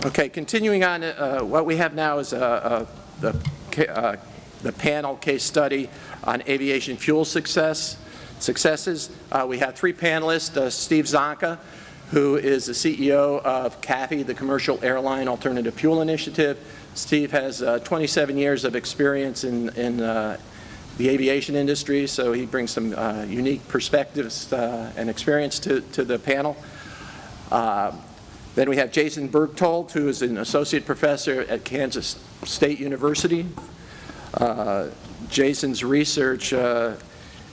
Okay, continuing on, what we have now is the panel case study on aviation fuel successes. We have three panelists, Steve Csonka, who is the CEO of CAFI, the Commercial Airline Alternative Fuel Initiative. Steve has 27 years of experience in the aviation industry, so he brings some unique perspectives and experience to the panel. Then we have Jason Bergtold, who is an associate professor at Kansas State University. Jason's research,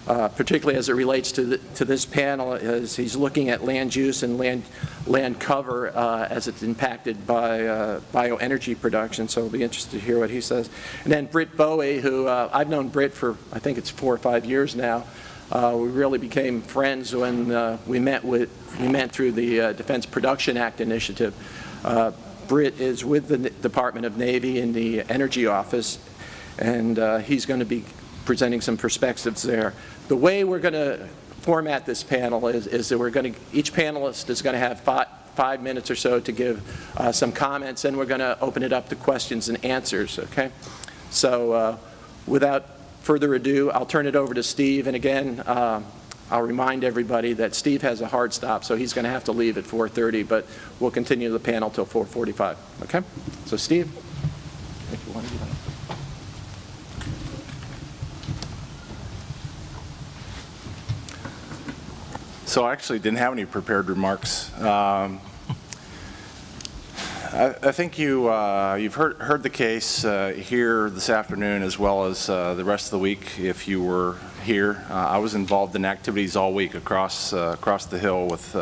particularly as it relates to this panel, is he's looking at land use and land cover as it's impacted by bioenergy production. So I'll be interested to hear what he says. And then Britt Bowie, who I've known Britt for I think it's 4 or 5 years now. We really became friends when we met through the Defense Production Act initiative. Britt is with the Department of Navy in the Energy Office, and he's going to be presenting some perspectives there. The way we're going to format this panel is that each panelist is going to have 5 minutes or so to give some comments, and we're going to open it up to questions and answers, okay? So without further ado, I'll turn it over to Steve, and again, I'll remind everybody that Steve has a hard stop, so he's going to have to leave at 4:30, but we'll continue the panel till 4:45, okay? So Steve, if you want to do that. So I actually didn't have any prepared remarks. I think you've heard the case here this afternoon as well as the rest of the week if you were here. I was involved in activities all week across the Hill with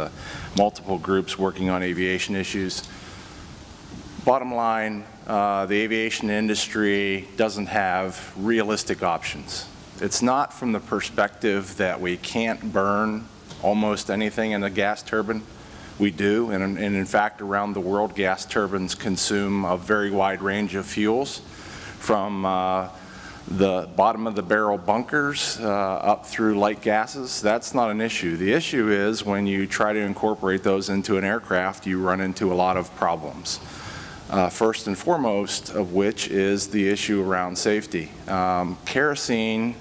multiple groups working on aviation issues. Bottom line, the aviation industry doesn't have realistic options. It's not from the perspective that we can't burn almost anything in a gas turbine. We do, and in fact around the world gas turbines consume a very wide range of fuels, from the bottom of the barrel bunkers up through light gases. That's not an issue. The issue is when you try to incorporate those into an aircraft, you run into a lot of problems. First and foremost of which is the issue around safety. Kerosene,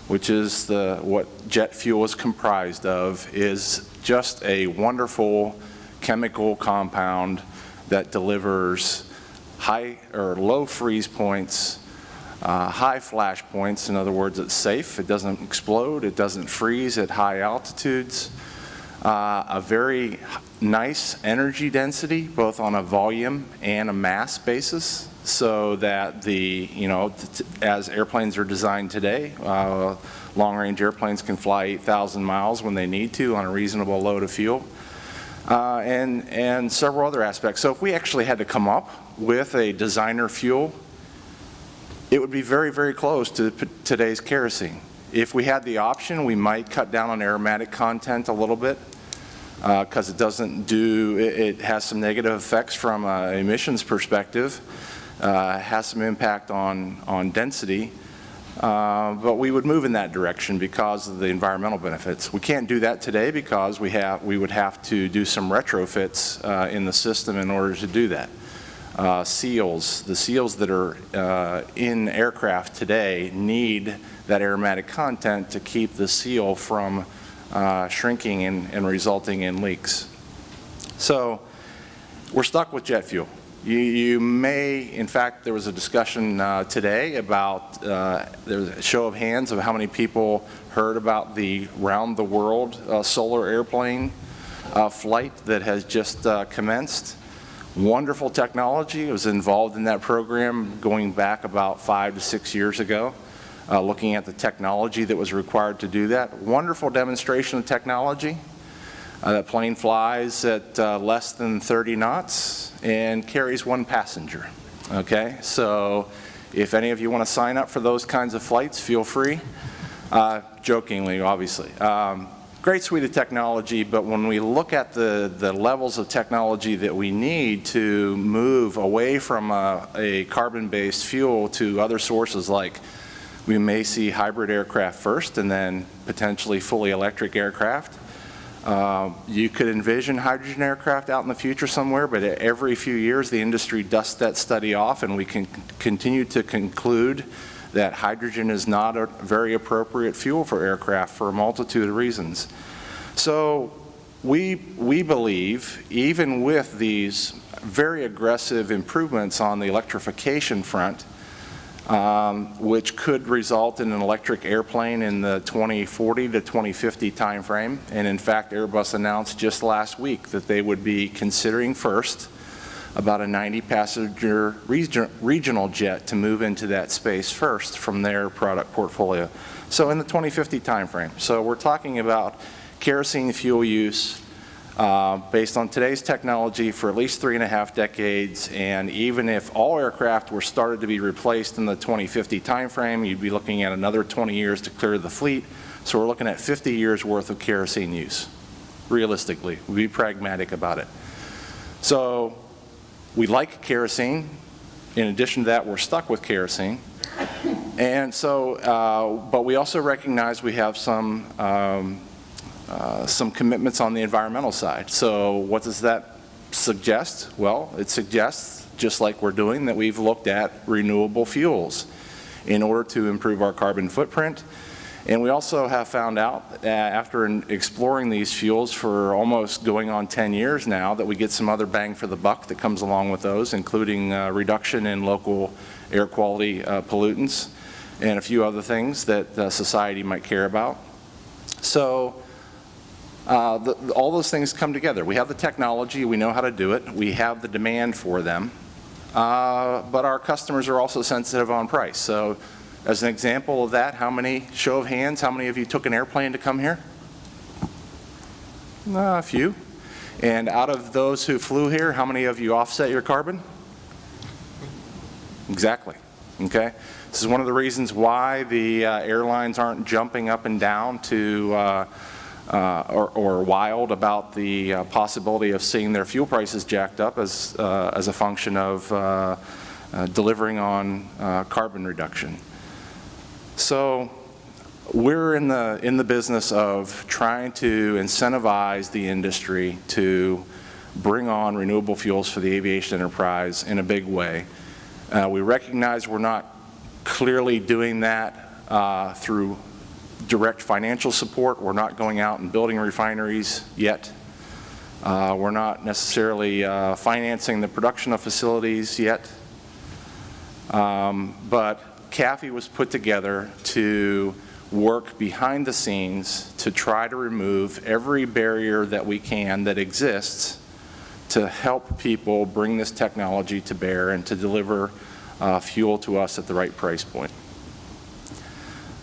which is what jet fuel is comprised of, is just a wonderful chemical compound that delivers high or low freeze points, high flash points. In other words, it's safe, it doesn't explode, it doesn't freeze at high altitudes. A very nice energy density, both on a volume and a mass basis, so that as airplanes are designed today, long-range airplanes can fly 8,000 miles when they need to on a reasonable load of fuel, and several other aspects. So if we actually had to come up with a designer fuel, it would be very, very close to today's kerosene. If we had the option, we might cut down on aromatic content a little bit, because it has some negative effects from an emissions perspective. Has some impact on density, but we would move in that direction because of the environmental benefits. We can't do that today because we would have to do some retrofits in the system in order to do that. The seals that are in aircraft today need that aromatic content to keep the seal from shrinking and resulting in leaks. So we're stuck with jet fuel. You may, in fact, there was a discussion today about, there was a show of hands of how many people heard about the round the world solar airplane flight that has just commenced. Wonderful technology. I was involved in that program going back about 5 to 6 years ago, looking at the technology that was required to do that. Wonderful demonstration of technology. That plane flies at less than 30 knots and carries 1 passenger. Okay, so if any of you want to sign up for those kinds of flights, feel free. Jokingly, obviously. Great suite of technology, but when we look at the levels of technology that we need to move away from a carbon-based fuel to other sources, like we may see hybrid aircraft first and then potentially fully electric aircraft. You could envision hydrogen aircraft out in the future somewhere, but every few years the industry dusts that study off, and we can continue to conclude that hydrogen is not a very appropriate fuel for aircraft for a multitude of reasons. So we believe, even with these very aggressive improvements on the electrification front, which could result in an electric airplane in the 2040 to 2050 timeframe. And in fact, Airbus announced just last week that they would be considering first about a 90-passenger regional jet to move into that space first from their product portfolio. So in the 2050 timeframe. So we're talking about kerosene fuel use based on today's technology for at least 3.5 decades, and even if all aircraft were started to be replaced in the 2050 timeframe, you'd be looking at another 20 years to clear the fleet. So we're looking at 50 years worth of kerosene use, realistically. We'd be pragmatic about it. So we like kerosene. In addition to that, we're stuck with kerosene. And so, but we also recognize we have some commitments on the environmental side. So what does that suggest? Well, it suggests, just like we're doing, that we've looked at renewable fuels in order to improve our carbon footprint. And we also have found out, after exploring these fuels for almost going on 10 years now, that we get some other bang for the buck that comes along with those, including reduction in local air quality pollutants and a few other things that society might care about. So all those things come together. We have the technology, we know how to do it, we have the demand for them, but our customers are also sensitive on price. So as an example of that, show of hands, how many of you took an airplane to come here? A few. And out of those who flew here, how many of you offset your carbon? Exactly, okay? This is one of the reasons why the airlines aren't jumping up and down to or wild about the possibility of seeing their fuel prices jacked up as a function of delivering on carbon reduction. So we're in the business of trying to incentivize the industry to bring on renewable fuels for the aviation enterprise in a big way. We recognize we're not clearly doing that through direct financial support. We're not going out and building refineries yet. We're not necessarily financing the production of facilities yet. But CAFE was put together to work behind the scenes to try to remove every barrier that we can that exists to help people bring this technology to bear and to deliver fuel to us at the right price point.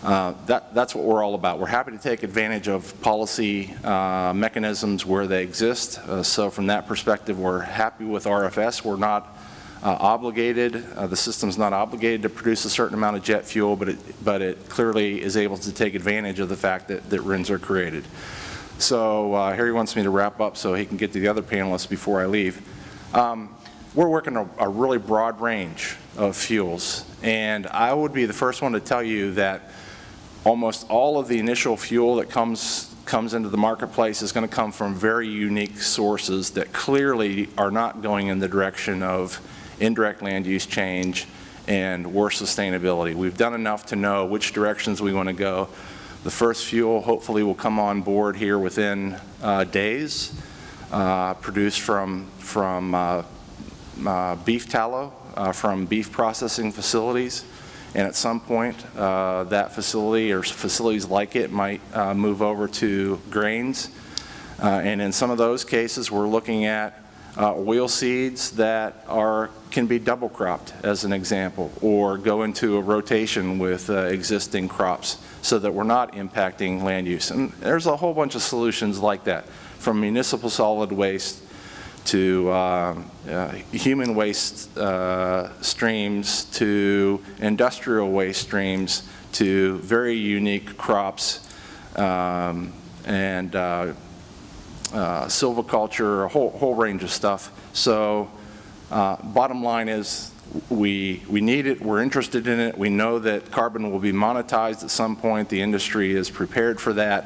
That's what we're all about. We're happy to take advantage of policy mechanisms where they exist. So from that perspective, we're happy with RFS. We're not obligated, the system's not obligated to produce a certain amount of jet fuel, but it clearly is able to take advantage of the fact that RINs are created. So Harry wants me to wrap up so he can get to the other panelists before I leave. We're working a really broad range of fuels, and I would be the first one to tell you that almost all of the initial fuel that comes into the marketplace is going to come from very unique sources that clearly are not going in the direction of indirect land use change and worse sustainability. We've done enough to know which directions we want to go. The first fuel hopefully will come on board here within days, produced from beef tallow from beef processing facilities. And at some point, that facility or facilities like it might move over to grains. And in some of those cases, we're looking at oil seeds that can be double cropped, as an example, or go into a rotation with existing crops so that we're not impacting land use. And there's a whole bunch of solutions like that, from municipal solid waste to human waste streams, to industrial waste streams, to very unique crops, and silviculture, a whole range of stuff. So bottom line is we need it, we're interested in it, we know that carbon will be monetized at some point, the industry is prepared for that.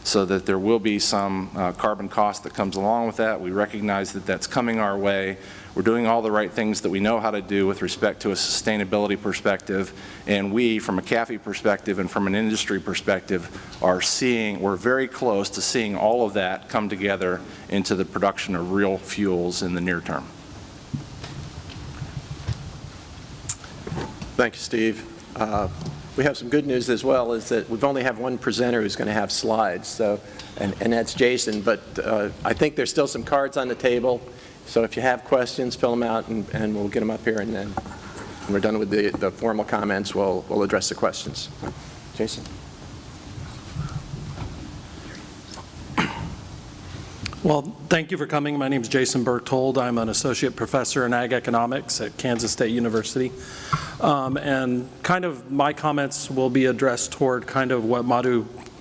so that there will be some carbon cost that comes along with that. We recognize that that's coming our way. We're doing all the right things that we know how to do with respect to a sustainability perspective, and we, from a CAFE perspective and from an industry perspective, we're very close to seeing all of that come together into the production of real fuels in the near term. Thank you, Steve. We have some good news as well, is that we've only have one presenter who's going to have slides, so, and that's Jason, but I think there's still some cards on the table, so if you have questions, fill them out and we'll get them up here, and then when we're done with the formal comments, we'll address the questions. Jason? Well, thank you for coming. My name is Jason Bergtold. I'm an associate professor in ag economics at Kansas State University. And kind of my comments will be addressed toward kind of what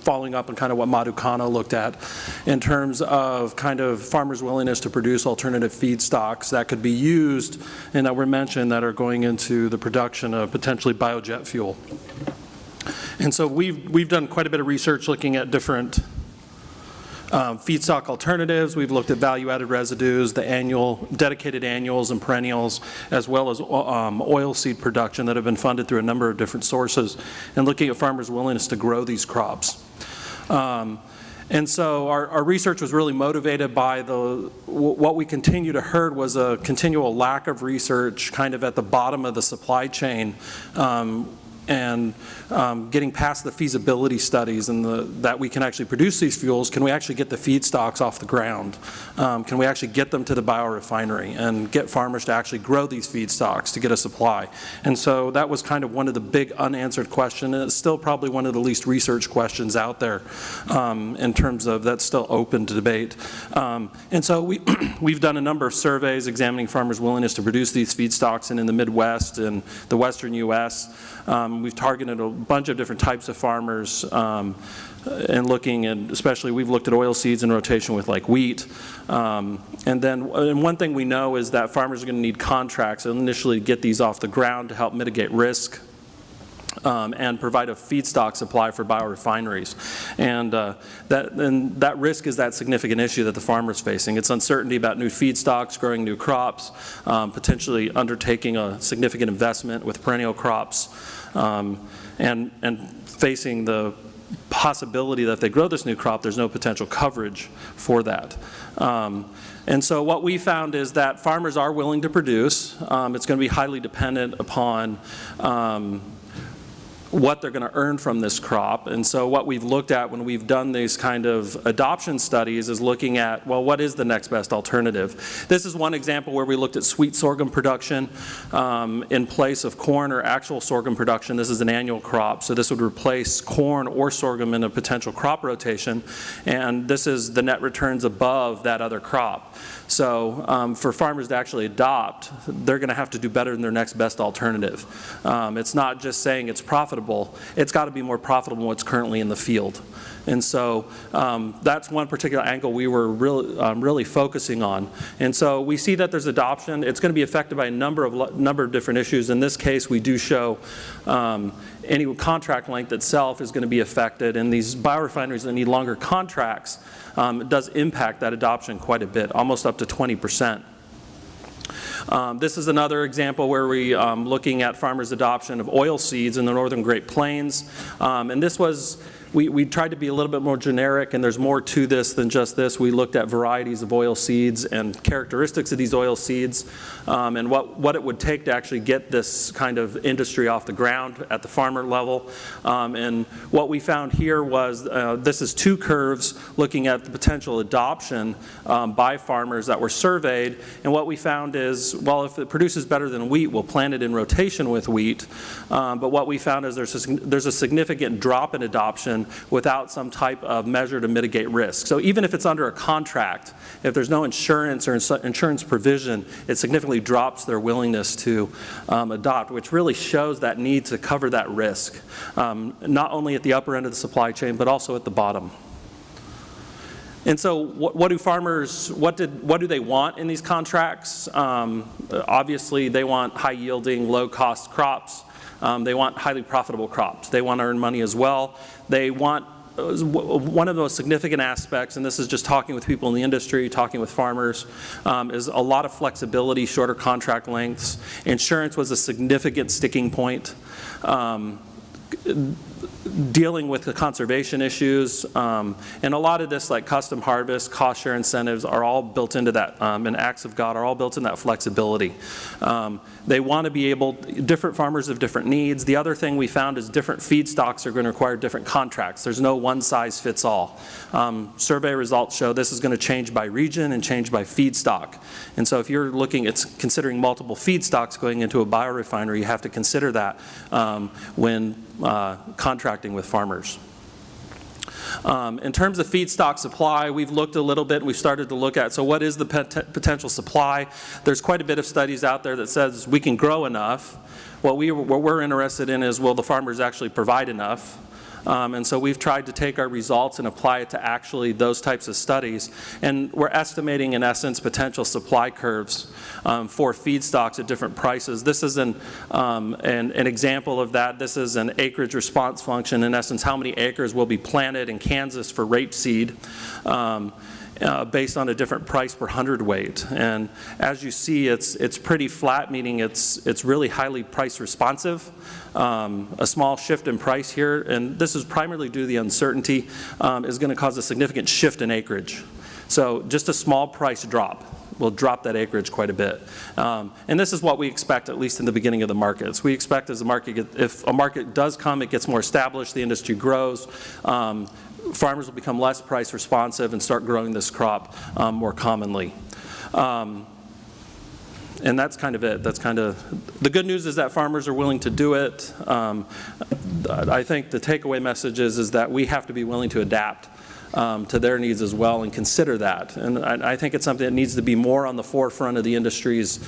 following up on kind of what Madhu Khanna looked at in terms of kind of farmers' willingness to produce alternative feedstocks that could be used and that were mentioned that are going into the production of potentially biojet fuel. And so we've done quite a bit of research looking at different feedstock alternatives. We've looked at value-added residues, the dedicated annuals and perennials, as well as oilseed production that have been funded through a number of different sources, and looking at farmers' willingness to grow these crops. And so our research was really motivated by what we continue to heard was a continual lack of research kind of at the bottom of the supply chain, and getting past the feasibility studies and that we can actually produce these fuels. Can we actually get the feedstocks off the ground? Can we actually get them to the biorefinery and get farmers to actually grow these feedstocks to get a supply? And so that was kind of one of the big unanswered questions, and it's still probably one of the least researched questions out there in terms of that's still open to debate. And so we've done a number of surveys examining farmers' willingness to produce these feedstocks, and in the Midwest and the Western U.S. We've targeted a bunch of different types of farmers and looking at, especially we've looked at oil seeds in rotation with like wheat. And one thing we know is that farmers are going to need contracts initially to get these off the ground to help mitigate risk. And provide a feedstock supply for biorefineries. And that risk is that significant issue that the farmer is facing. It's uncertainty about new feedstocks, growing new crops, potentially undertaking a significant investment with perennial crops, and facing the possibility that if they grow this new crop, there's no potential coverage for that. And so what we found is that farmers are willing to produce. It's going to be highly dependent upon what they're going to earn from this crop. And so what we've looked at when we've done these kind of adoption studies is looking at, well, what is the next best alternative? This is one example where we looked at sweet sorghum production in place of corn or actual sorghum production. This is an annual crop, so this would replace corn or sorghum in a potential crop rotation, and this is the net returns above that other crop. So for farmers to actually adopt, they're going to have to do better than their next best alternative. It's not just saying it's profitable, it's got to be more profitable than what's currently in the field. And so that's one particular angle we were really focusing on. And so we see that there's adoption. It's going to be affected by a number of different issues. In this case, we do show any contract length itself is going to be affected, and these biorefineries that need longer contracts, it does impact that adoption quite a bit, almost up to 20%. This is another example where we looking at farmers' adoption of oil seeds in the northern Great Plains, and this was we tried to be a little bit more generic, and there's more to this than just this. We looked at varieties of oil seeds and characteristics of these oil seeds, and what it would take to actually get this kind of industry off the ground at the farmer level. And what we found here was this is two curves looking at the potential adoption by farmers that were surveyed, and what we found is, well, if it produces better than wheat, we'll plant it in rotation with wheat, but what we found is there's a significant drop in adoption without some type of measure to mitigate risk. So even if it's under a contract, if there's no insurance or insurance provision, it significantly drops their willingness to adopt, which really shows that need to cover that risk, not only at the upper end of the supply chain, but also at the bottom. And so what do farmers, what do they want in these contracts? Obviously, they want high-yielding, low-cost crops. They want highly profitable crops. They want to earn money as well. They want one of the most significant aspects, and this is just talking with people in the industry, talking with farmers, is a lot of flexibility, shorter contract lengths. Insurance was a significant sticking point. Dealing with the conservation issues, and a lot of this, like custom harvest, cost share incentives, are all built into that, and acts of God are all built in that flexibility. They want to be able, different farmers have different needs. The other thing we found is different feedstocks are going to require different contracts. There's no one size fits all. Survey results show this is going to change by region and change by feedstock. And so if you're looking at considering multiple feedstocks going into a biorefinery, you have to consider that when contracting with farmers. In terms of feedstock supply, we've looked a little bit, and we've started to look at, so what is the potential supply? There's quite a bit of studies out there that says we can grow enough. What we're interested in is, will the farmers actually provide enough? And so we've tried to take our results and apply it to actually those types of studies. And we're estimating, in essence, potential supply curves for feedstocks at different prices. This is an example of that. This is an acreage response function. In essence, how many acres will be planted in Kansas for rapeseed based on a different price per hundredweight. And as you see, it's pretty flat, meaning it's really highly price responsive. A small shift in price here, and this is primarily due to the uncertainty, is going to cause a significant shift in acreage. So just a small price drop will drop that acreage quite a bit. And this is what we expect, at least in the beginning of the markets. We expect as the market, if a market does come, it gets more established, the industry grows, farmers will become less price responsive and start growing this crop more commonly. And that's kind of it. That's kind of, the good news is that farmers are willing to do it. I think the takeaway message is that we have to be willing to adapt to their needs as well and consider that. And I think it's something that needs to be more on the forefront of the industry's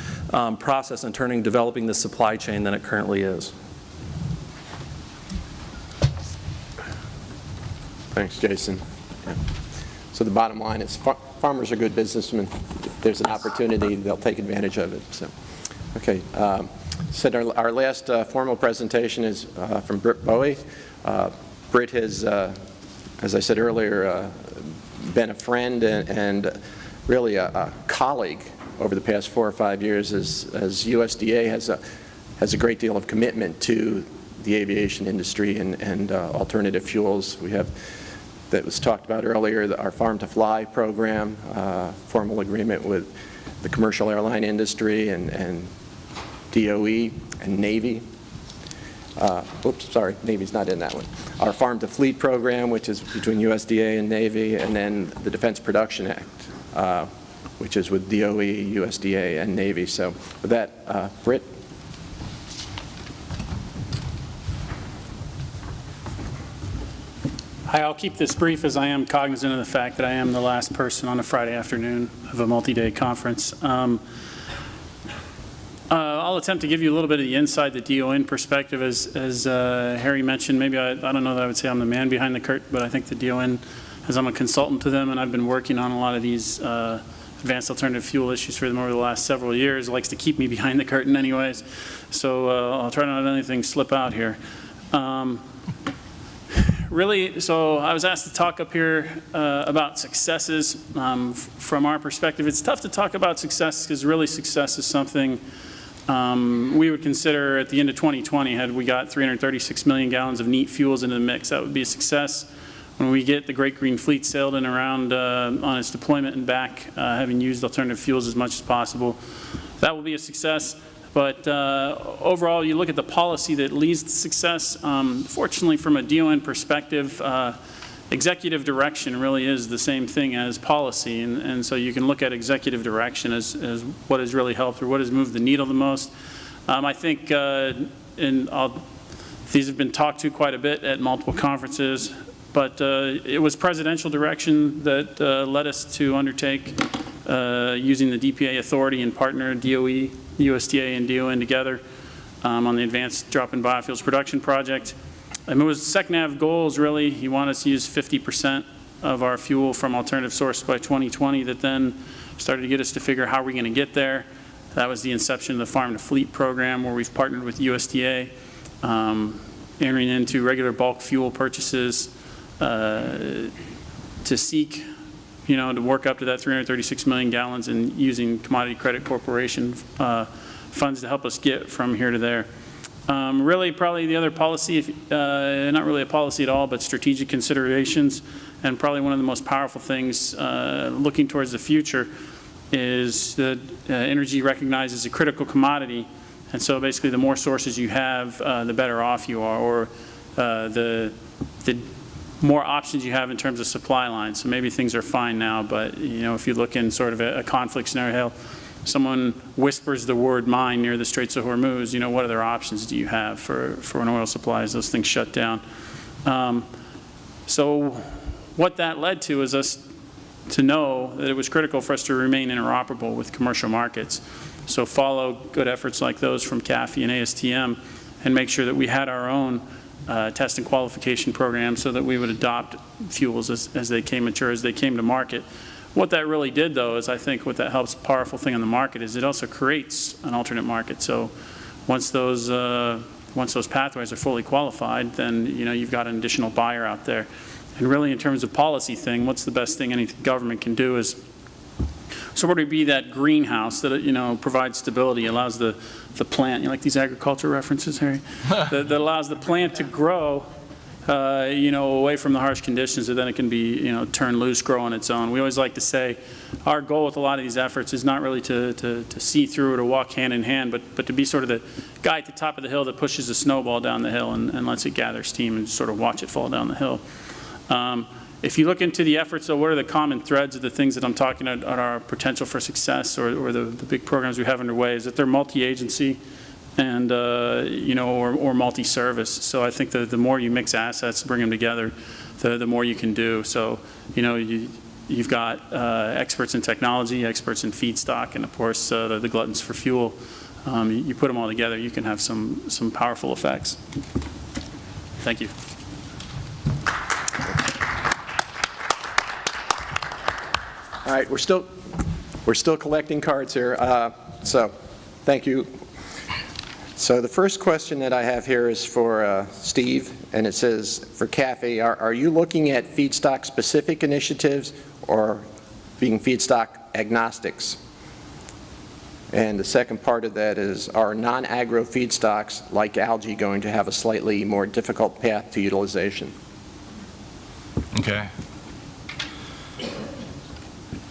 process in developing the supply chain than it currently is. Thanks, Jason. So the bottom line is farmers are good businessmen. If there's an opportunity, they'll take advantage of it. So, okay. So our last formal presentation is from Britt Bowie. Britt has, as I said earlier, been a friend and really a colleague over the past 4 or 5 years as USDA has a great deal of commitment to the aviation industry and alternative fuels. We have, that was talked about earlier, our Farm to Fly program, formal agreement with the commercial airline industry and DOE and Navy. Oops, sorry, Navy's not in that one. Our Farm to Fleet program, which is between USDA and Navy, and then the Defense Production Act, which is with DOE, USDA, and Navy. So with that, Britt. Hi, I'll keep this brief as I am cognizant of the fact that I am the last person on a Friday afternoon of a multi-day conference. I'll attempt to give you a little bit of the inside, the DON perspective. As Harry mentioned, maybe I don't know that I would say I'm the man behind the curtain, but I think the DON, as I'm a consultant to them and I've been working on a lot of these advanced alternative fuel issues for them over the last several years, likes to keep me behind the curtain anyways. So I'll try not to let anything slip out here. Really, so I was asked to talk up here about successes. From our perspective, it's tough to talk about success because really success is something we would consider at the end of 2020, had we got 336 million gallons of neat fuels into the mix, that would be a success. When we get the Great Green Fleet sailed in around on its deployment and back, having used alternative fuels as much as possible, that will be a success. But overall, you look at the policy that leads to success. Fortunately, from a DON perspective, executive direction really is the same thing as policy. And so you can look at executive direction as what has really helped or what has moved the needle the most. I think, these have been talked to quite a bit at multiple conferences, but it was presidential direction that led us to undertake using the DPA authority and partner DOE, USDA and DON together on the Advanced Drop-in Biofuels Production Project. And it was second half goals really, he wanted us to use 50% of our fuel from alternative sources by 2020, that then started to get us to figure how are we going to get there. That was the inception of the Farm to Fleet program, where we've partnered with USDA, entering into regular bulk fuel purchases to seek, to work up to that 336 million gallons and using Commodity Credit Corporation funds to help us get from here to there. Really, probably the other policy, not really a policy at all, but strategic considerations, and probably one of the most powerful things looking towards the future is that energy recognized as a critical commodity, and so basically the more sources you have, the better off you are, or the more options you have in terms of supply lines. So maybe things are fine now, but if you look in sort of a conflict scenario, someone whispers the word mine near the Straits of Hormuz, what other options do you have for an oil supply as those things shut down? So what that led to is us to know that it was critical for us to remain interoperable with commercial markets. So follow good efforts like those from CAFE and ASTM and make sure that we had our own test and qualification program so that we would adopt fuels as they came mature, as they came to market. What that really did, though, is I think what that helps, powerful thing on the market is it also creates an alternate market. So once those pathways are fully qualified, then you've got an additional buyer out there. And really, in terms of policy thing, what's the best thing any government can do is sort of be that greenhouse that provides stability, allows the plant. You like these agriculture references, Harry? that allows the plant to grow. Away from the harsh conditions, so then it can be, turned loose, grow on its own. We always like to say our goal with a lot of these efforts is not really to see through or to walk hand in hand, but to be sort of the guy at the top of the hill that pushes a snowball down the hill and lets it gather steam and sort of watch it fall down the hill. If you look into the efforts, so what are the common threads of the things that I'm talking about our potential for success or the big programs we have underway is that they're multi-agency and or multi-service. So I think the more you mix assets, bring them together, the more you can do. So you've got experts in technology, experts in feedstock, and of course the gluttons for fuel. You put them all together, you can have some powerful effects. Thank you. All right, we're still collecting cards here. So thank you. So the first question that I have here is for Steve, and it says, for CAFE, are you looking at feedstock-specific initiatives or being feedstock agnostics? And the second part of that is, are non-agro feedstocks like algae going to have a slightly more difficult path to utilization? Okay.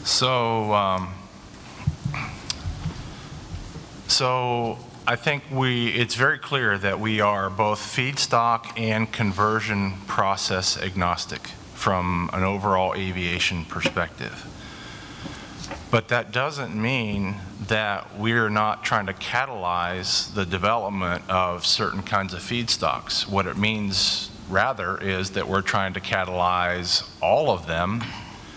So, I think it's very clear that we are both feedstock and conversion process agnostic from an overall aviation perspective. But that doesn't mean that we're not trying to catalyze the development of certain kinds of feedstocks. What it means rather is that we're trying to catalyze all of them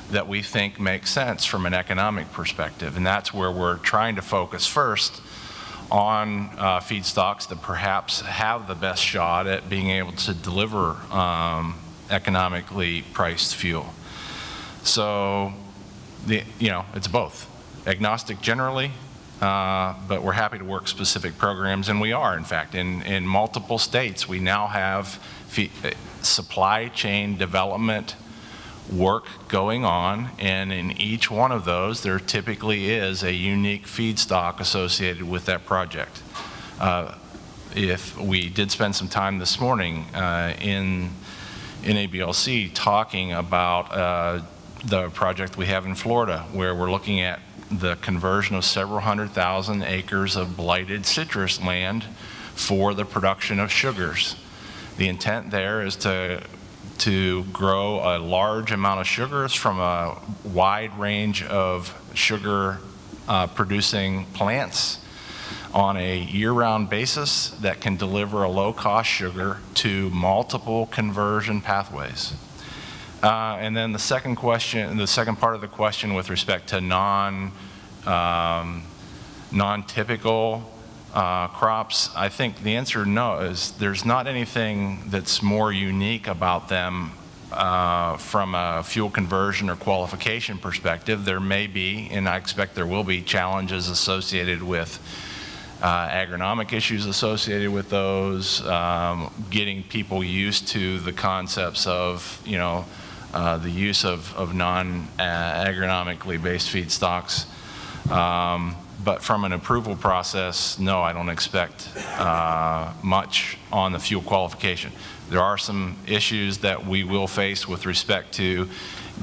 that we think make sense from an economic perspective. And that's where we're trying to focus first on feedstocks that perhaps have the best shot at being able to deliver economically priced fuel. So, it's both. Agnostic generally, but we're happy to work specific programs, and we are, in fact. In multiple states, we now have supply chain development work going on, and in each one of those there typically is a unique feedstock associated with that project. If we did spend some time this morning in ABLC talking about the project we have in Florida, where we're looking at the conversion of several 100,000 acres of blighted citrus land for the production of sugars. The intent there is to grow a large amount of sugars from a wide range of sugar producing plants on a year-round basis that can deliver a low-cost sugar to multiple conversion pathways. And then the second part of the question with respect to non-typical crops, I think the answer no is there's not anything that's more unique about them from a fuel conversion or qualification perspective. There may be, and I expect there will be, challenges associated with agronomic issues associated with those, getting people used to the concepts of, the use of non-agronomically based feedstocks. But from an approval process, no, I don't expect much on the fuel qualification. There are some issues that we will face with respect to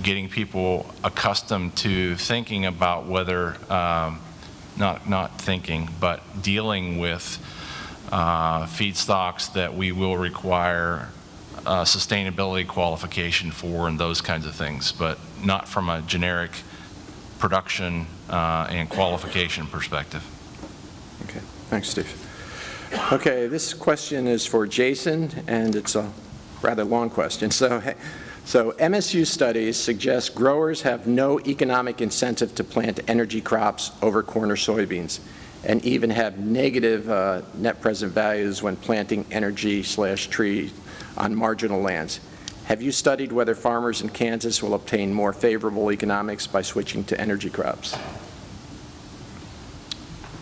getting people accustomed to thinking about whether, not thinking, but dealing with feedstocks that we will require sustainability qualification for and those kinds of things, but not from a generic production and qualification perspective. Okay, thanks, Steve. Okay, this question is for Jason, and it's a rather long question. So MSU studies suggest growers have no economic incentive to plant energy crops over corn or soybeans, and even have negative net present values when planting energy/tree on marginal lands. Have you studied whether farmers in Kansas will obtain more favorable economics by switching to energy crops?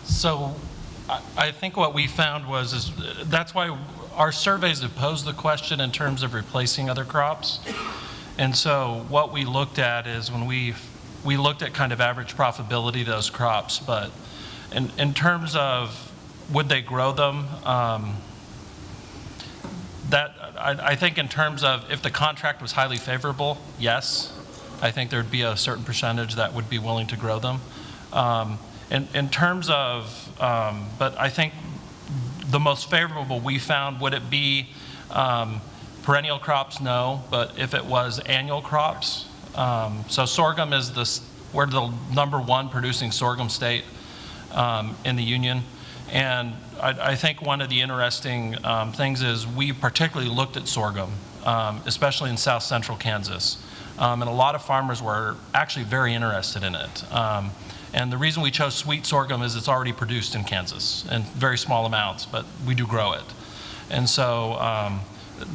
So I think what we found was, that's why our surveys have posed the question in terms of replacing other crops. And so what we looked at is when we looked at kind of average profitability of those crops, but in terms of would they grow them, I think in terms of if the contract was highly favorable, yes. I think there'd be a certain percentage that would be willing to grow them. In terms of, but I think the most favorable we found, would it be perennial crops? No, but if it was annual crops, so sorghum is we're the #1 producing sorghum state in the union. And I think one of the interesting things is we particularly looked at sorghum, especially in south central Kansas. And a lot of farmers were actually very interested in it. And the reason we chose sweet sorghum is it's already produced in Kansas in very small amounts, but we do grow it. And so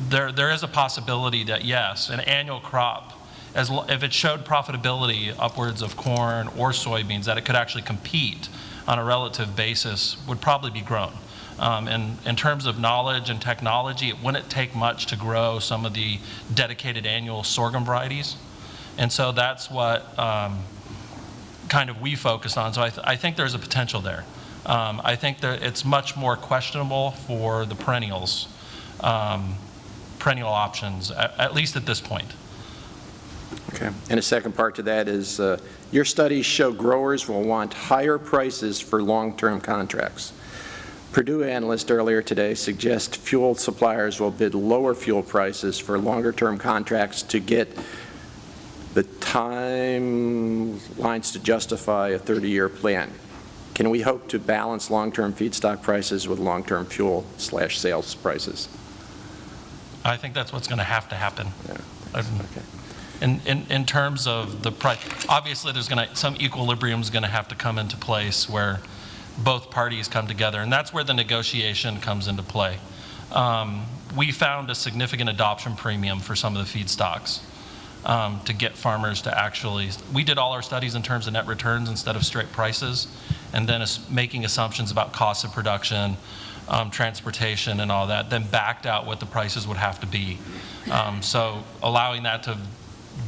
there is a possibility that, yes, an annual crop, if it showed profitability upwards of corn or soybeans, that it could actually compete on a relative basis, would probably be grown. And in terms of knowledge and technology, it wouldn't take much to grow some of the dedicated annual sorghum varieties. And so that's what kind of we focused on. So I think there's a potential there. I think that it's much more questionable for the perennials, perennial options, at least at this point. Okay. And a second part to that is, your studies show growers will want higher prices for long-term contracts. Purdue analyst earlier today suggest fuel suppliers will bid lower fuel prices for longer-term contracts to get the timelines to justify a 30-year plan. Can we hope to balance long-term feedstock prices with long-term fuel/sales prices? I think that's what's going to happen. Yeah. Okay. In terms of the price, obviously there's some equilibrium is going to have to come into place where both parties come together, and that's where the negotiation comes into play. We found a significant adoption premium for some of the feedstocks to get farmers to actually, we did all our studies in terms of net returns instead of straight prices, and then making assumptions about costs of production, transportation and all that, then backed out what the prices would have to be. So allowing that to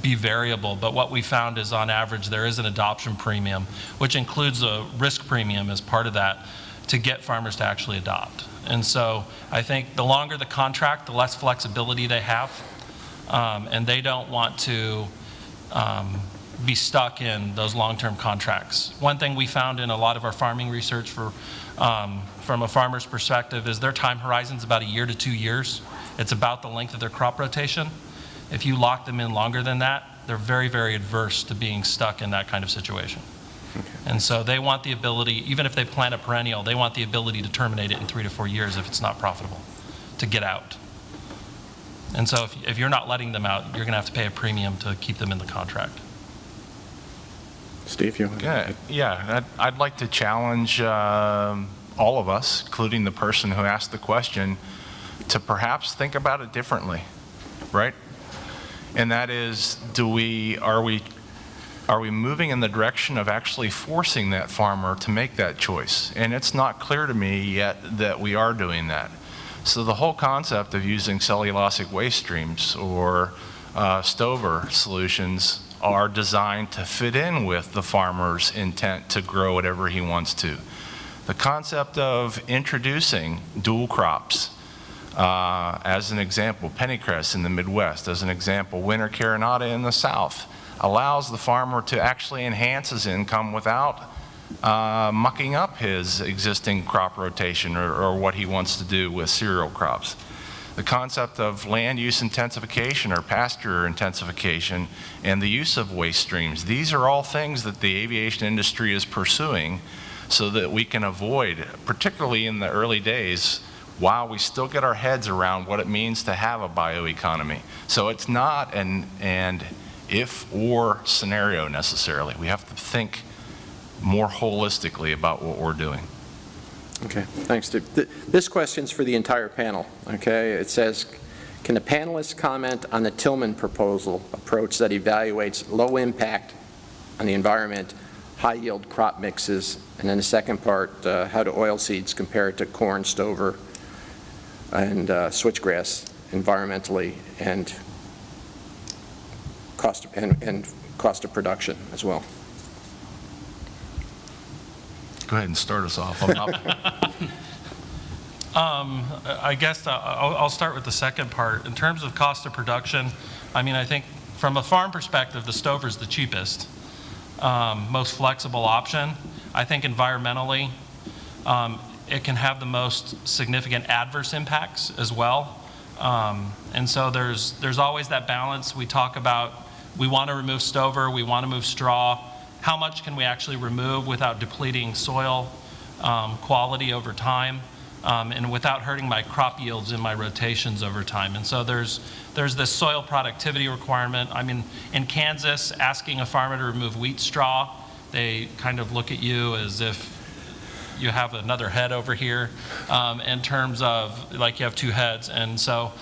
be variable, but what we found is on average there is an adoption premium, which includes a risk premium as part of that, to get farmers to actually adopt. And so I think the longer the contract, the less flexibility they have, and they don't want to be stuck in those long-term contracts. One thing we found in a lot of our farming research from a farmer's perspective is their time horizon is about 1 year to 2 years. It's about the length of their crop rotation. If you lock them in longer than that, they're very, very adverse to being stuck in that kind of situation. Okay. And so they want the ability, even if they plant a perennial, they want the ability to terminate it in 3 to 4 years if it's not profitable, to get out. And so if you're not letting them out, you're going to have to pay a premium to keep them in the contract. Steve, you? Yeah, I'd like to challenge all of us, including the person who asked the question, to perhaps think about it differently, right? And that is, are we are we moving in the direction of actually forcing that farmer to make that choice? And it's not clear to me yet that we are doing that. So the whole concept of using cellulosic waste streams or stover solutions are designed to fit in with the farmer's intent to grow whatever he wants to. The concept of introducing dual crops, as an example, pennycress in the Midwest, as an example, winter carinata in the South, allows the farmer to actually enhance his income without mucking up his existing crop rotation or what he wants to do with cereal crops. The concept of land use intensification or pasture intensification and the use of waste streams, these are all things that the aviation industry is pursuing so that we can avoid, particularly in the early days, while we still get our heads around what it means to have a bioeconomy. So it's not an if-or scenario necessarily. We have to think more holistically about what we're doing. Okay, thanks, Steve. This question's for the entire panel, okay? It says, can the panelists comment on the Tillman proposal approach that evaluates low impact on the environment, high yield crop mixes, and then the second part, how do oilseeds compare to corn, stover, and switchgrass environmentally and cost of production as well? Go ahead and start us off. I guess I'll start with the second part. In terms of cost of production, I mean, I think from a farm perspective, the stover is the cheapest, most flexible option. I think environmentally, it can have the most significant adverse impacts as well. And so there's always that balance. We talk about, we want to remove stover, we want to move straw. How much can we actually remove without depleting soil quality over time, and without hurting my crop yields in my rotations over time? And so there's this soil productivity requirement. I mean, in Kansas, asking a farmer to remove wheat straw, they kind of look at you as if you have another head over here, in terms of like you have two heads. And so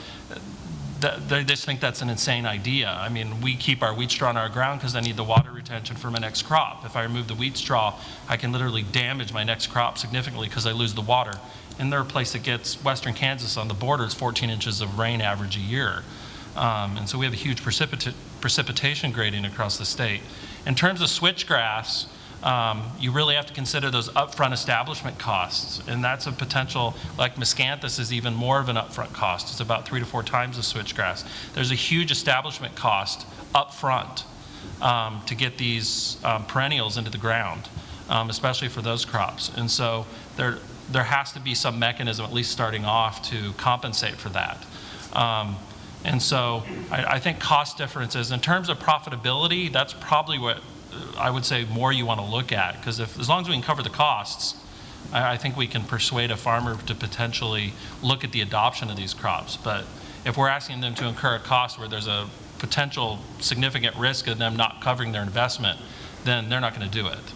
they just think that's an insane idea. I mean, we keep our wheat straw in our ground because I need the water retention for my next crop. If I remove the wheat straw, I can literally damage my next crop significantly because I lose the water. And they're a place that gets western Kansas on the border, it's 14 inches of rain average a year. And so we have a huge precipitation gradient across the state. In terms of switchgrass, you really have to consider those upfront establishment costs, and that's a potential, like Miscanthus is even more of an upfront cost. It's about 3 to 4 times the switchgrass. There's a huge establishment cost upfront to get these perennials into the ground, especially for those crops. And so there has to be some mechanism, at least starting off, to compensate for that. And so I think cost differences, in terms of profitability, that's probably what I would say more you want to look at, because as long as we can cover the costs, I think we can persuade a farmer to potentially look at the adoption of these crops. But if we're asking them to incur a cost where there's a potential significant risk of them not covering their investment, then they're not going to do it.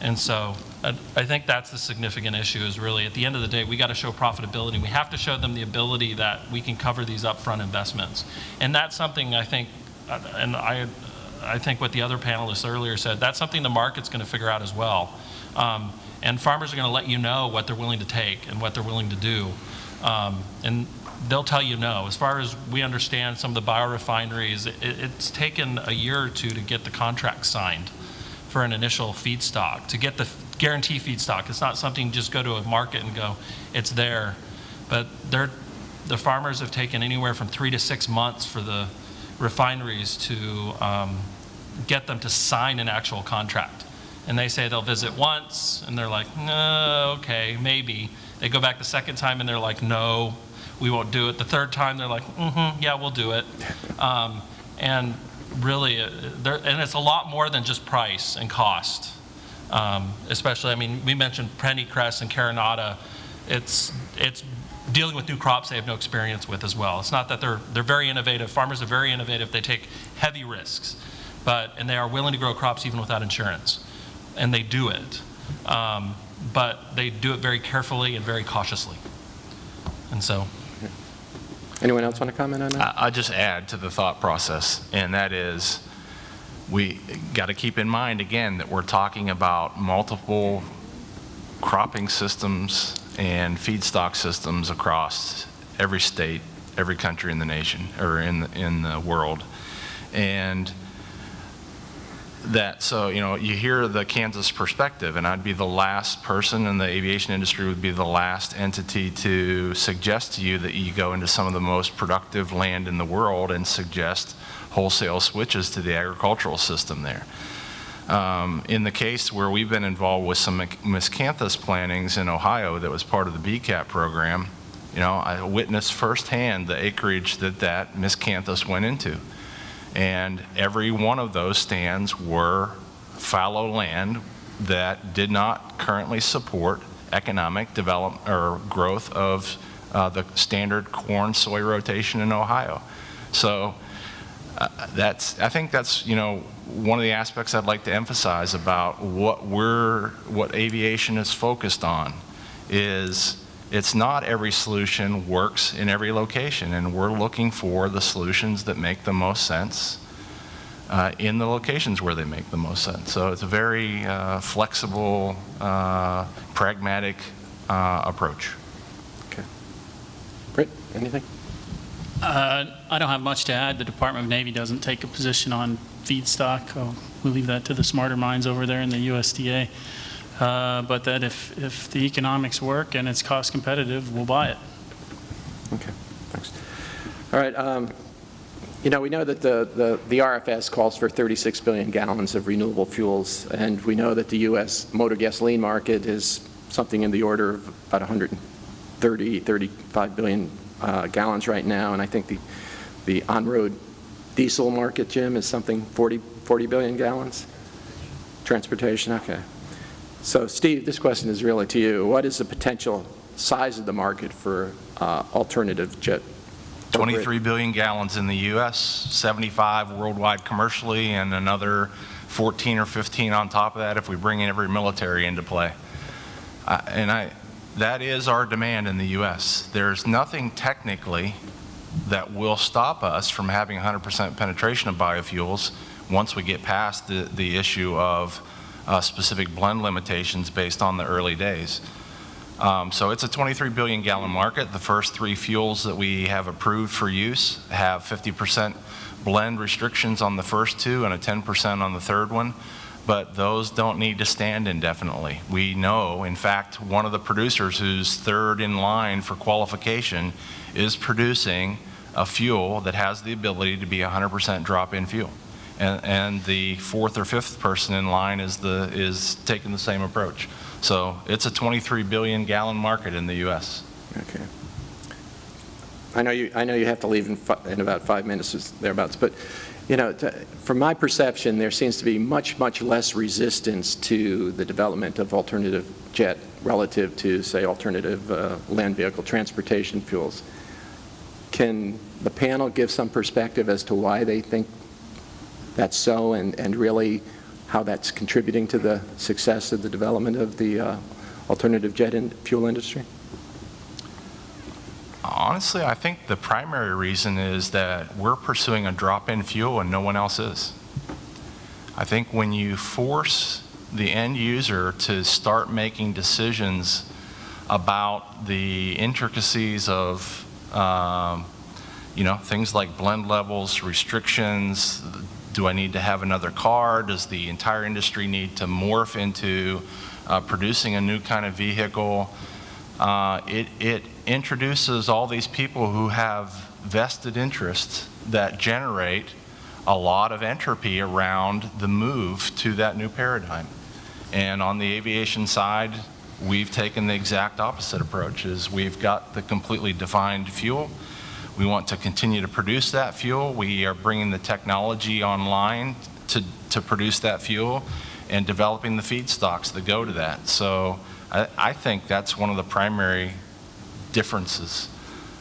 And so I think that's the significant issue, is really at the end of the day, we got to show profitability. We have to show them the ability that we can cover these upfront investments. And that's something I think, and I think what the other panelists earlier said, that's something the market's going to figure out as well. And farmers are going to let you know what they're willing to take and what they're willing to do. And they'll tell you no. As far as we understand, some of the biorefineries, it's taken a year or two to get the contract signed for an initial feedstock, to get the guarantee feedstock. It's not something you just go to a market and go, it's there. But the farmers have taken anywhere from 3 to 6 months for the refineries to get them to sign an actual contract. And they say they'll visit once, and they're like, no, okay, maybe. They go back the second time, and they're like, no, we won't do it. The third time, they're like, yeah, we'll do it. And really, and it's a lot more than just price and cost. Especially, I mean, we mentioned pennycress and carinata. It's dealing with new crops they have no experience with as well. It's not that they're very innovative. Farmers are very innovative. They take heavy risks, and they are willing to grow crops even without insurance, and they do it. But they do it very carefully and very cautiously. And so. Anyone else want to comment on that? I'll just add to the thought process, and that is, we got to keep in mind, again, that we're talking about multiple cropping systems and feedstock systems across every state, every country in the nation, or in the world. And that, so, you know, you hear the Kansas perspective, and I'd be the last person in the aviation industry, would be the last entity to suggest to you that you go into some of the most productive land in the world and suggest wholesale switches to the agricultural system there. In the case where we've been involved with some Miscanthus plantings in Ohio that was part of the BCAP program, you know, I witnessed firsthand the acreage that Miscanthus went into. And every one of those stands were fallow land that did not currently support economic development or growth of the standard corn soy rotation in Ohio. So I think that's, you know, one of the aspects I'd like to emphasize about what aviation is focused on is it's not every solution works in every location, and we're looking for the solutions that make the most sense in the locations where they make the most sense. So it's a very flexible, pragmatic approach. Okay. Britt, anything? I don't have much to add. The Department of Navy doesn't take a position on feedstock. We'll leave that to the smarter minds over there in the USDA. But that if the economics work and it's cost competitive, we'll buy it. Okay, thanks. All right, you know, we know that the RFS calls for 36 billion gallons of renewable fuels, and we know that the U.S. motor gasoline market is something in the order of about 35 billion gallons right now, and I think the on-road diesel market, Jim, is something 40 billion gallons? Transportation, okay. So, Steve, this question is really to you. What is the potential size of the market for alternative jet? 23 billion gallons in the U.S., 75 worldwide commercially, and another 14 or 15 on top of that if we bring in every military into play. That is our demand in the U.S. There's nothing technically that will stop us from having 100% penetration of biofuels once we get past the issue of specific blend limitations based on the early days. So it's a 23 billion gallon market. The first 3 fuels that we have approved for use have 50% blend restrictions on the first 2 and a 10% on the third one. But those don't need to stand indefinitely. We know, in fact, one of the producers who's third in line for qualification is producing a fuel that has the ability to be 100% drop-in fuel. And the 4th or 5th person in line is taking the same approach. So it's a 23 billion gallon market in the U.S. Okay. I know you have to leave in about 5 minutes or thereabouts, but you know, from my perception, there seems to be much less resistance to the development of alternative jet relative to, say, alternative land vehicle transportation fuels. Can the panel give some perspective as to why they think that's so, and really how that's contributing to the success of the development of the alternative jet fuel industry? Honestly, I think the primary reason is that we're pursuing a drop-in fuel and no one else is. I think when you force the end user to start making decisions about the intricacies of you know, things like blend levels, restrictions, do I need to have another car? Does the entire industry need to morph into producing a new kind of vehicle? It introduces all these people who have vested interests that generate a lot of entropy around the move to that new paradigm. And on the aviation side, we've taken the exact opposite approach. Is we've got the completely defined fuel. We want to continue to produce that fuel. We are bringing the technology online to produce that fuel and developing the feedstocks that go to that. So I think that's one of the primary differences,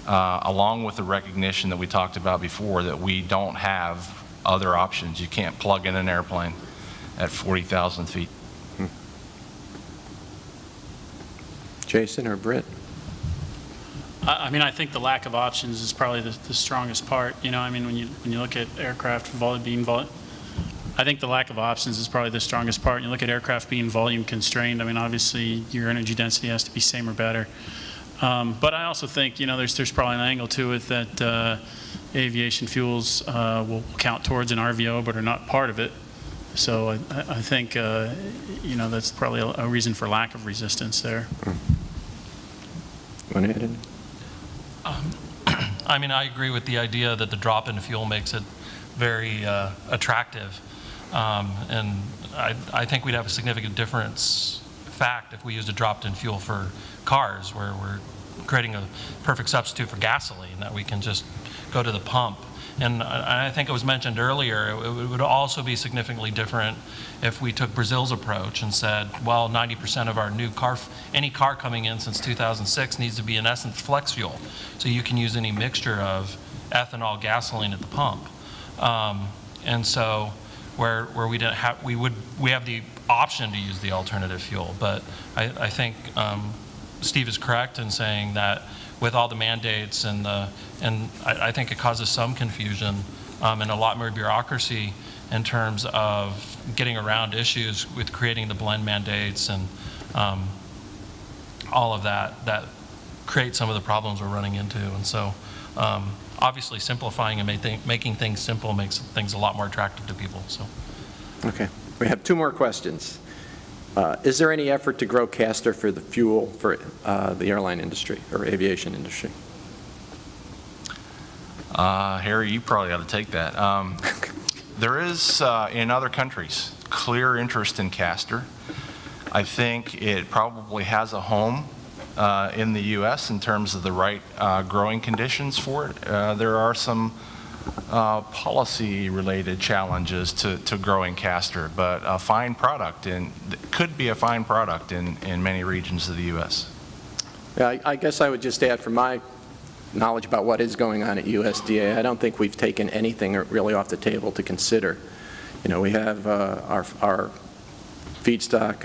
along with the recognition that we talked about before, that we don't have other options. You can't plug in an airplane at 40,000 feet. Jason or Britt? I mean, I think the lack of options is probably the strongest part. You know, I mean, when you look at aircraft being I think the lack of options is probably the strongest part. You look at aircraft being volume constrained. I mean, obviously, your energy density has to be same or better. But I also think, there's probably an angle to it that aviation fuels will count towards an RVO, but are not part of it. So I think, that's probably a reason for lack of resistance there. Want to add in? I mean, I agree with the idea that the drop-in fuel makes it very attractive. And I think we'd have a significant fact if we used a dropped-in fuel for cars, where we're creating a perfect substitute for gasoline, that we can just go to the pump. And I think it was mentioned earlier, it would also be significantly different if we took Brazil's approach and said, well, 90% of our new any car coming in since 2006 needs to be in essence flex fuel. So you can use any mixture of ethanol, gasoline at the pump. And so where we didn't have, we have the option to use the alternative fuel. But I think Steve is correct in saying that with all the mandates and I think it causes some confusion and a lot more bureaucracy in terms of getting around issues with creating the blend mandates and all of that creates some of the problems we're running into. And so obviously simplifying and making things simple makes things a lot more attractive to people. So. Okay. We have two more questions. Is there any effort to grow Castor for the fuel for the airline industry or aviation industry? Harry, you probably ought to take that. There is, in other countries, clear interest in Castor. I think it probably has a home in the U.S. in terms of the right growing conditions for it. There are some policy-related challenges to growing Castor, but a fine product, and could be a fine product in many regions of the U.S. Yeah, I guess I would just add from my knowledge about what is going on at USDA, I don't think we've taken anything really off the table to consider. We have our feedstock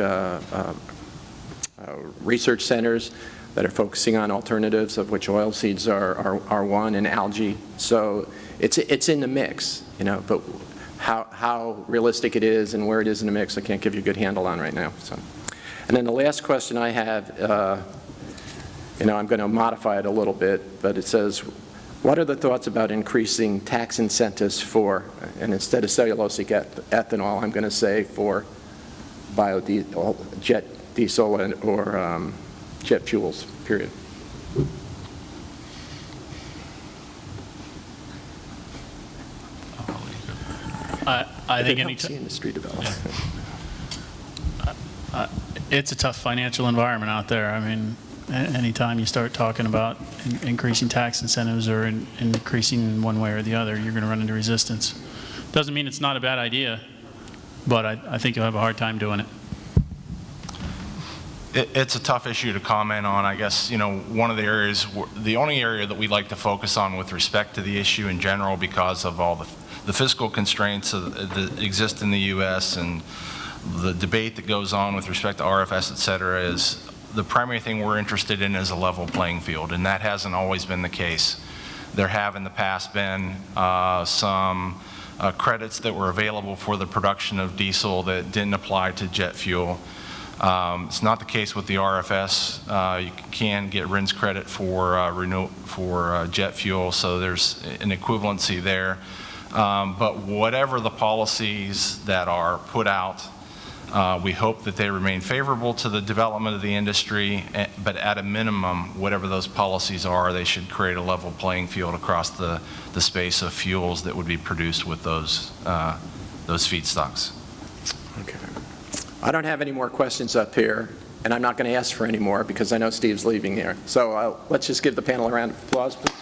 research centers that are focusing on alternatives, of which oilseeds are one, and algae. So it's in the mix, but how realistic it is and where it is in the mix, I can't give you a good handle on right now. So, and then the last question I have, I'm going to modify it a little bit, but it says, what are the thoughts about increasing tax incentives for, and instead of cellulosic ethanol, I'm going to say for biodiesel, jet diesel, or jet fuels, period. I think helps the industry develop. it's a tough financial environment out there. I mean, anytime you start talking about increasing tax incentives or increasing in one way or the other, you're going to run into resistance. Doesn't mean it's not a bad idea, but I think you'll have a hard time doing it. It's a tough issue to comment on. I guess, one of the areas, the only area that we like to focus on with respect to the issue in general, because of all the fiscal constraints that exist in the U.S. and the debate that goes on with respect to RFS, et cetera, is the primary thing we're interested in is a level playing field, and that hasn't always been the case. There have in the past been some credits that were available for the production of diesel that didn't apply to jet fuel. It's not the case with the RFS. You can get RINs credit for jet fuel, so there's an equivalency there. But whatever the policies that are put out, we hope that they remain favorable to the development of the industry, but at a minimum, whatever those policies are, they should create a level playing field across the space of fuels that would be produced with those feedstocks. Okay. I don't have any more questions up here, and I'm not going to ask for any more because I know Steve's leaving here. So let's just give the panel a round of applause, please.